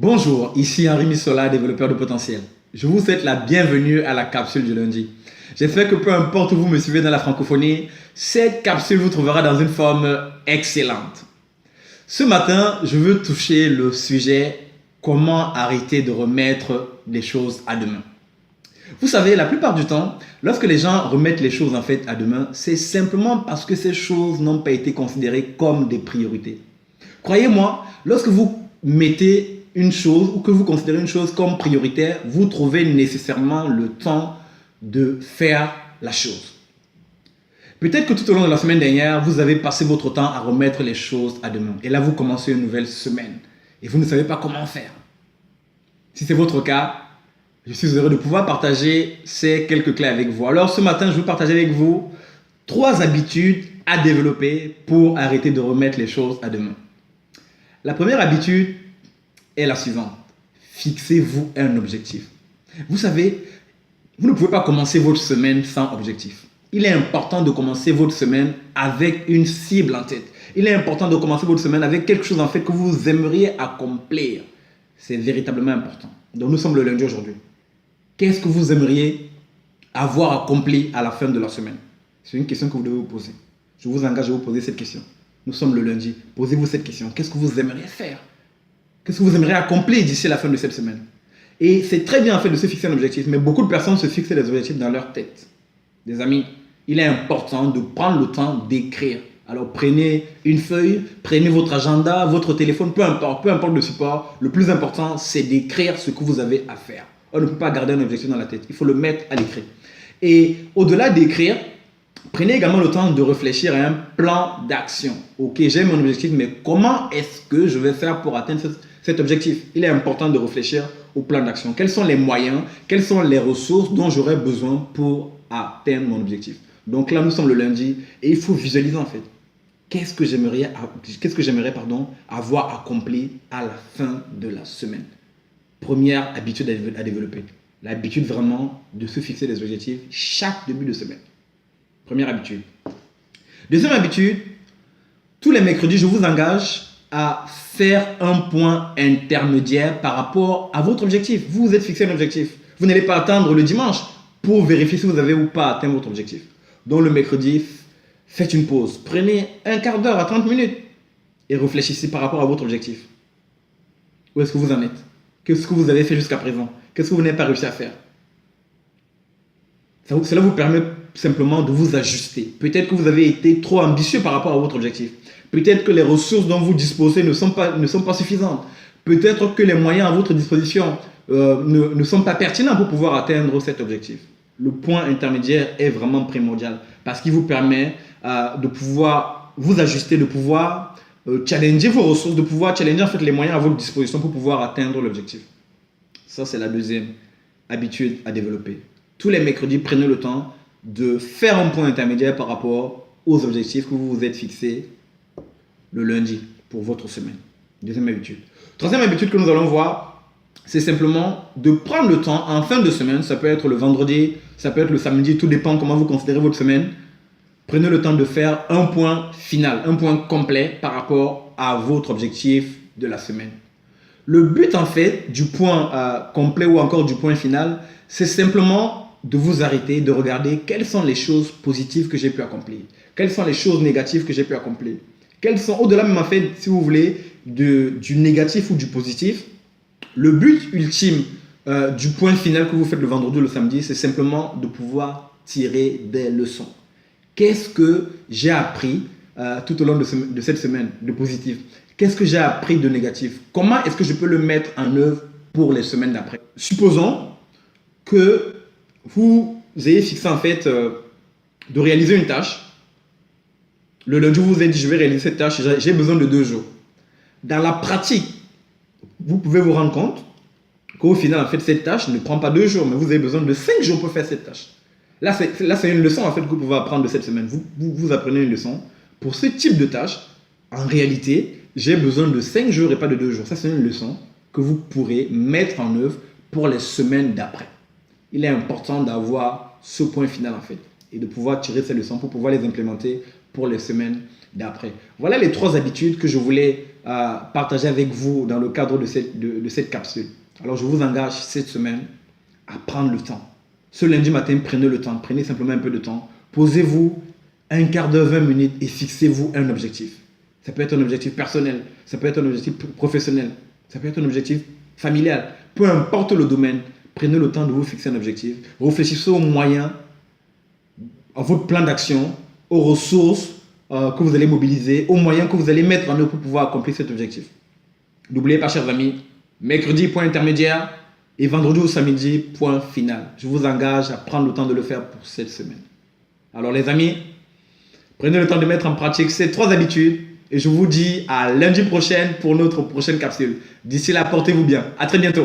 Bonjour, ici Henri Missola, développeur de potentiel. Je vous souhaite la bienvenue à la capsule du lundi. J'espère que peu importe où vous me suivez dans la francophonie, cette capsule vous trouvera dans une forme excellente. Ce matin, je veux toucher le sujet comment arrêter de remettre les choses à demain. Vous savez, la plupart du temps, lorsque les gens remettent les choses à demain, c'est simplement parce que ces choses n'ont pas été considérées comme des priorités. Croyez-moi, lorsque vous mettez une chose ou que vous considérez une chose comme prioritaire, vous trouvez nécessairement le temps de faire la chose. Peut-être que tout au long de la semaine dernière, vous avez passé votre temps à remettre les choses à demain. Et là, vous commencez une nouvelle semaine et vous ne savez pas comment faire. Si c'est votre cas, je suis heureux de pouvoir partager ces quelques clés avec vous. Alors ce matin, je vais partager avec vous 3 habitudes à développer pour arrêter de remettre les choses à demain. La première habitude est la suivante. Fixez-vous un objectif. Vous savez, vous ne pouvez pas commencer votre semaine sans objectif. Il est important de commencer votre semaine avec une cible en tête. Il est important de commencer votre semaine avec quelque chose en fait que vous aimeriez accomplir. C'est véritablement important. Donc nous sommes le lundi aujourd'hui. Qu'est-ce que vous aimeriez avoir accompli à la fin de la semaine? C'est une question que vous devez vous poser. Je vous engage à vous poser cette question. Nous sommes le lundi. Posez-vous cette question. Qu'est-ce que vous aimeriez faire? Qu'est-ce que vous aimeriez accomplir d'ici la fin de cette semaine? Et c'est très bien en fait de se fixer un objectif, mais beaucoup de personnes se fixent des objectifs dans leur tête. Des amis, il est important de prendre le temps d'écrire. Alors prenez une feuille, prenez votre agenda, votre téléphone, peu importe le support. Le plus important, c'est d'écrire ce que vous avez à faire. On ne peut pas garder un objectif dans la tête, il faut le mettre à l'écrit. Et au-delà d'écrire, prenez également le temps de réfléchir à un plan d'action. Ok, j'ai mon objectif, mais comment est-ce que je vais faire pour atteindre cet objectif? Il est important de réfléchir au plan d'action. Quels sont les moyens, quelles sont les ressources dont j'aurai besoin pour atteindre mon objectif? Donc là, nous sommes le lundi et il faut visualiser en fait. Qu'est-ce que j'aimerais avoir accompli à la fin de la semaine? Première habitude à développer. L'habitude vraiment de se fixer des objectifs chaque début de semaine. Première habitude. Deuxième habitude, tous les mercredis, je vous engage à faire un point intermédiaire par rapport à votre objectif. Vous vous êtes fixé un objectif. Vous n'allez pas attendre le dimanche pour vérifier si vous avez ou pas atteint votre objectif. Donc le mercredi, faites une pause. Prenez un quart d'heure à 30 minutes et réfléchissez par rapport à votre objectif. Où est-ce que vous en êtes? Qu'est-ce que vous avez fait jusqu'à présent? Qu'est-ce que vous n'avez pas réussi à faire? Cela vous permet simplement de vous ajuster. Peut-être que vous avez été trop ambitieux par rapport à votre objectif. Peut-être que les ressources dont vous disposez ne sont pas suffisantes. Peut-être que les moyens à votre disposition ne sont pas pertinents pour pouvoir atteindre cet objectif. Le point intermédiaire est vraiment primordial parce qu'il vous permet de pouvoir vous ajuster, de pouvoir challenger vos ressources, de pouvoir challenger en fait les moyens à votre disposition pour pouvoir atteindre l'objectif. Ça, c'est la deuxième habitude à développer. Tous les mercredis, prenez le temps de faire un point intermédiaire par rapport aux objectifs que vous vous êtes fixés le lundi pour votre semaine. Deuxième habitude. Troisième habitude que nous allons voir, c'est simplement de prendre le temps en fin de semaine. Ça peut être le vendredi, ça peut être le samedi, tout dépend comment vous considérez votre semaine. Prenez le temps de faire un point final, un point complet par rapport à votre objectif de la semaine. Le but en fait du point complet ou encore du point final, c'est simplement de vous arrêter, de regarder quelles sont les choses positives que j'ai pu accomplir, quelles sont les choses négatives que j'ai pu accomplir, quelles sont, au-delà même en fait, si vous voulez, du négatif ou du positif. Le but ultime du point final que vous faites le vendredi ou le samedi, c'est simplement de pouvoir tirer des leçons. Qu'est-ce que j'ai appris tout au long de cette semaine de positif? Qu'est-ce que j'ai appris de négatif? Comment est-ce que je peux le mettre en œuvre pour les semaines d'après? Supposons que vous ayez fixé en fait de réaliser une tâche. Le lundi, vous vous êtes dit, je vais réaliser cette tâche, j'ai besoin de 2 jours. Dans la pratique, vous pouvez vous rendre compte qu'au final, en fait, cette tâche ne prend pas 2 jours, mais vous avez besoin de 5 jours pour faire cette tâche. Là, c'est une leçon en fait, que vous pouvez apprendre de cette semaine. Vous apprenez une leçon. Pour ce type de tâche, en réalité, j'ai besoin de 5 jours et pas de 2 jours. Ça, c'est une leçon que vous pourrez mettre en œuvre pour les semaines d'après. Il est important d'avoir ce point final en fait et de pouvoir tirer ces leçons pour pouvoir les implémenter pour les semaines d'après. Voilà les 3 habitudes que je voulais partager avec vous dans le cadre de cette capsule. Alors, je vous engage cette semaine à prendre le temps. Ce lundi matin, prenez le temps, prenez simplement un peu de temps. Posez-vous un quart d'heure, 20 minutes et fixez-vous un objectif. Ça peut être un objectif personnel, ça peut être un objectif professionnel, ça peut être un objectif familial. Peu importe le domaine, prenez le temps de vous fixer un objectif. Réfléchissez aux moyens, à votre plan d'action, aux ressources que vous allez mobiliser, aux moyens que vous allez mettre en œuvre pour pouvoir accomplir cet objectif. N'oubliez pas, chers amis, mercredi, point intermédiaire, et vendredi ou samedi, point final. Je vous engage à prendre le temps de le faire pour cette semaine. Alors les amis, prenez le temps de mettre en pratique ces 3 habitudes et je vous dis à lundi prochain pour notre prochaine capsule. D'ici là, portez-vous bien. À très bientôt.